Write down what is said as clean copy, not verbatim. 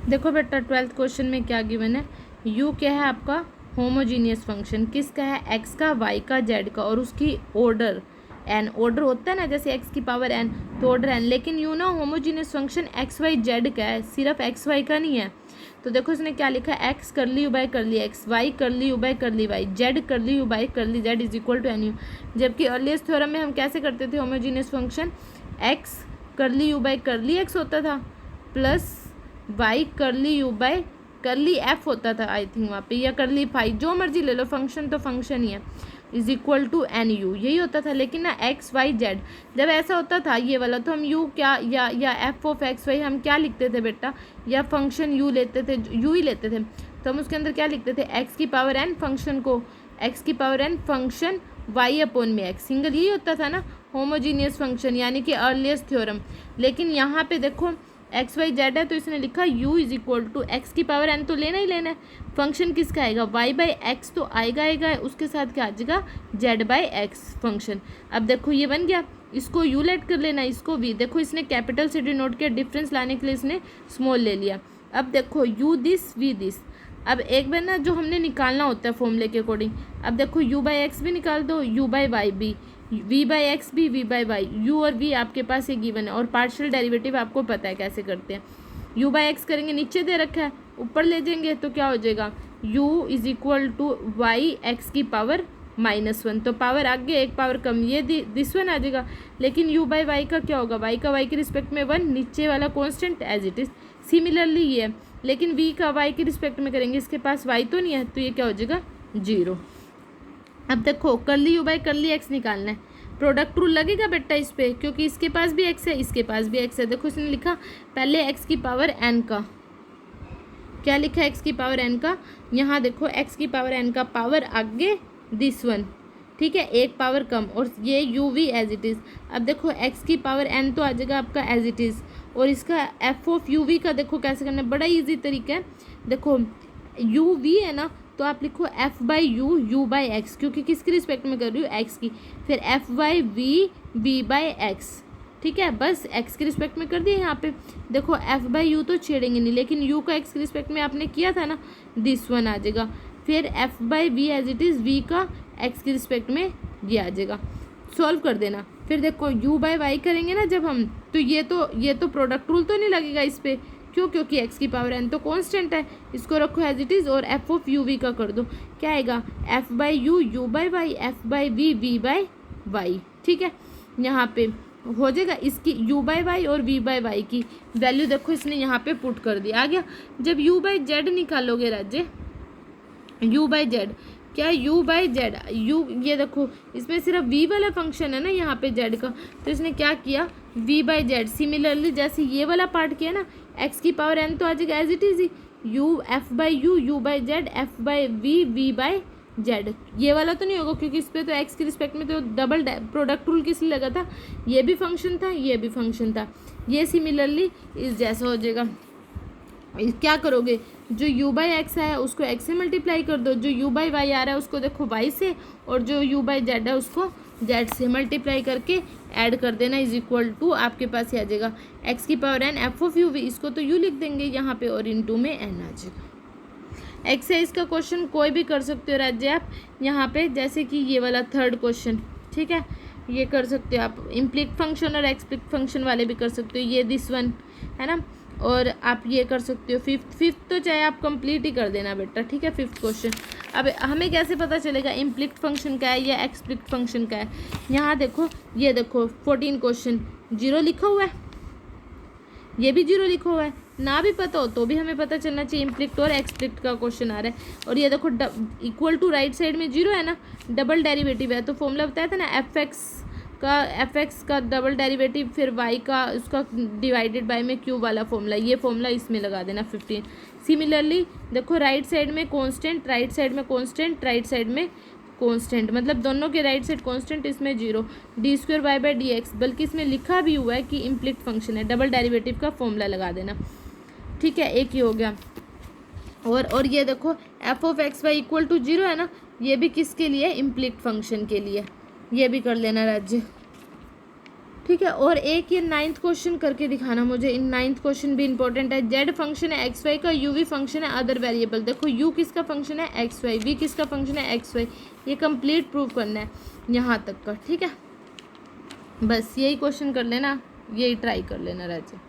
देखो बेटा 12th question में क्या गिवन है, u क्या है आपका होमोजीनियस फंक्शन, किसका है, x का, y का, z का, और उसकी ऑर्डर n, ऑर्डर होता है ना जैसे x की पावर n, तो ऑर्डर n, लेकिन यू ना homogeneous function x y z का है, सिर्फ x y का नहीं है। तो देखो इसने क्या लिखा है, x curly u by curly x, y curly u by curly y, z curly u by curly z is equal to n u. जबकि अर्लीस्ट थ्योरम में हम कैसे करते थे, homogeneous function x curly u by curly x होता था plus y curly u by curly f होता था आई थिंक वहाँ पे, या करली फाई, जो मर्जी ले लो, फंक्शन तो फंक्शन ही है, is equal to n u, यही होता था। लेकिन ना एक्स वाई जेड जब ऐसा होता था ये वाला, तो हम यू क्या या एफ ऑफ एक्स वाई हम क्या लिखते थे बेटा, या फंक्शन यू लेते थे, यू ही लेते थे, तो हम उसके अंदर क्या लिखते थे, एक्स की पावर एन फंक्शन को, एक्स की power n function y upon में एक्स, सिंगल यही होता था ना होमोजीनियस फंक्शन, यानी कि अर्लीस्ट थ्योरम। लेकिन यहाँ पे देखो एक्स वाई जेड है, तो इसने लिखा u is equal to x की पावर n, तो लेना ही लेना है, फंक्शन किसका आएगा y बाई एक्स, तो आएगा उसके साथ क्या आ जाएगा z बाई एक्स फंक्शन। अब देखो ये बन गया, इसको u लेट कर लेना, इसको v, देखो इसने कैपिटल से डिनोट किया, डिफरेंस लाने के लिए इसने स्मॉल ले लिया। अब देखो u दिस v दिस, अब एक बार ना जो हमने निकालना होता है फॉर्मूले के अकॉर्डिंग, अब देखो u बाई एक्स भी निकाल दो, u बाई वाई भी, v बाई एक्स भी, v बाई वाई, u और v आपके पास ये गिवन है, और पार्शियल डेरिवेटिव आपको पता है कैसे करते हैं। u बाई एक्स करेंगे, नीचे दे रखा है, ऊपर ले जाएंगे तो क्या हो जाएगा, u is equal to y x की पावर -1, तो पावर आगे एक पावर कम, ये दिस वन आ जाएगा। लेकिन u बाई वाई का क्या होगा, y का y के रिस्पेक्ट में 1, नीचे वाला constant as it is. Similarly ये है, लेकिन v का y के रिस्पेक्ट में करेंगे, इसके पास y तो नहीं है, तो ये क्या हो जाएगा 0। अब देखो करली यू बाई करली एक्स निकालना है, प्रोडक्ट रूल लगेगा बेटा इस पर, क्योंकि इसके पास भी एक्स है, इसके पास भी एक्स है। देखो इसने लिखा पहले एक्स की पावर एन का, क्या लिखा है एक्स की पावर एन का, यहाँ देखो एक्स की पावर एन का पावर आगे दिस वन, ठीक है, एक पावर कम, और ये u v as it is. अब देखो एक्स की पावर एन तो आ जाएगा आपका एज इट इज़, और इसका एफ ऑफ यू वी का देखो कैसे करना है, बड़ा ईजी तरीका है। देखो यू वी है ना, तो आप लिखो F by u, u by x, क्योंकि किसकी रिस्पेक्ट में कर रही हूँ, एक्स की, फिर f by v, v by x, ठीक है, बस एक्स की रिस्पेक्ट में कर दिया। यहाँ पे देखो एफ बाई यू तो छेड़ेंगे नहीं, लेकिन यू का एक्स की रिस्पेक्ट में आपने किया था ना, दिस वन आ जाएगा, फिर f by v as it is, v का एक्स की रिस्पेक्ट में ये आ जाएगा, सॉल्व कर देना। फिर देखो यू बाई वाई करेंगे ना जब हम, तो ये तो प्रोडक्ट रूल तो नहीं लगेगा इस पर, क्यों, क्योंकि एक्स की पावर एन तो कांस्टेंट है, इसको रखो एज इट इज़, और एफ ऑफ यू वी का कर दो, क्या आएगा f by u, u by y, f by v, v by y, ठीक है, यहाँ पे हो जाएगा। इसकी u बाई वाई और v बाई वाई की वैल्यू देखो इसने यहाँ पे पुट कर दी, आ गया। जब u बाई जेड निकालोगे राज्य, u बाई जेड, क्या u बाई जेड, u ये देखो इसमें सिर्फ v वाला फंक्शन है ना यहाँ पे z का, तो इसने क्या किया v बाई जेड। सिमिलरली जैसे ये वाला पार्ट किया ना, x की पावर n तो आ जाएगा एज इट इज ही, u f by u, u by z, f by v, v by z. ये वाला तो नहीं होगा क्योंकि इस पर तो x के रिस्पेक्ट में तो डबल प्रोडक्ट रूल किस लिए लगा था, ये भी फंक्शन था, ये भी फंक्शन था, ये सिमिलरली इस जैसा हो जाएगा। क्या करोगे, जो u बाई एक्स है उसको x से मल्टीप्लाई कर दो, जो u बाई वाई आ रहा है उसको देखो y से, और जो u बाई जेड है उसको z से मल्टीप्लाई करके ऐड कर देना, इज इक्वल टू आपके पास ही आ जाएगा x की power n f of u v, इसको तो u लिख देंगे यहाँ पे, और इनटू में n आ जाएगा। एक्सरसाइज का क्वेश्चन कोई भी कर सकते हो राज्य आप यहाँ पे, जैसे कि ये वाला थर्ड क्वेश्चन, ठीक है, ये कर सकते हो आप, इम्प्लिक फंक्शन और एक्सप्लिक फंक्शन वाले भी कर सकते हो, ये दिस वन है ना, और आप ये कर सकते हो। फिफ्थ तो चाहे आप कंप्लीट ही कर देना बेटा, ठीक है। फिफ्थ क्वेश्चन, अब हमें कैसे पता चलेगा इम्प्लिक्ट फंक्शन का है या एक्सप्लिक्ट फंक्शन का है, यहाँ देखो, ये देखो 14 क्वेश्चन 0 लिखा हुआ है, ये भी 0 लिखा हुआ है, ना भी पता हो तो भी हमें पता चलना चाहिए इम्प्लिक्ट और एक्सप्लिक्ट का क्वेश्चन आ रहा है। और ये देखो इक्वल टू राइट साइड में 0 है ना, डबल डेरिवेटिव है, तो फॉर्मूला बताया था ना एफ एक्स का डबल डेरिवेटिव, फिर वाई का उसका डिवाइडेड बाय में क्यूब वाला फॉर्मूला, ये फॉर्मूला इसमें लगा देना 15। सिमिलरली देखो राइट साइड में कांस्टेंट, राइट साइड में कांस्टेंट, राइट साइड में कांस्टेंट, मतलब दोनों के राइट साइड कांस्टेंट, इसमें 0, d square y by d x, बल्कि इसमें लिखा भी हुआ है कि इम्प्लिक्ट फंक्शन है, डबल डेरिवेटिव का फॉर्मूला लगा देना, ठीक है, एक ही हो गया। और ये देखो f of x y equal to 0 है ना, ये भी किसके लिए, इम्प्लिक्ट फंक्शन के लिए, ये भी कर लेना राज्य, ठीक है। और एक ये 9th क्वेश्चन करके दिखाना मुझे, इन 9th क्वेश्चन भी इंपॉर्टेंट है। जेड फंक्शन है एक्स वाई का, यू वी फंक्शन है अदर वेरिएबल। देखो यू किसका फंक्शन है एक्स वाई, वी किसका फंक्शन है एक्स वाई, ये कंप्लीट प्रूव करना है यहाँ तक का। ठीक है, बस यही क्वेश्चन कर लेना, यही ट्राई कर लेना राजा।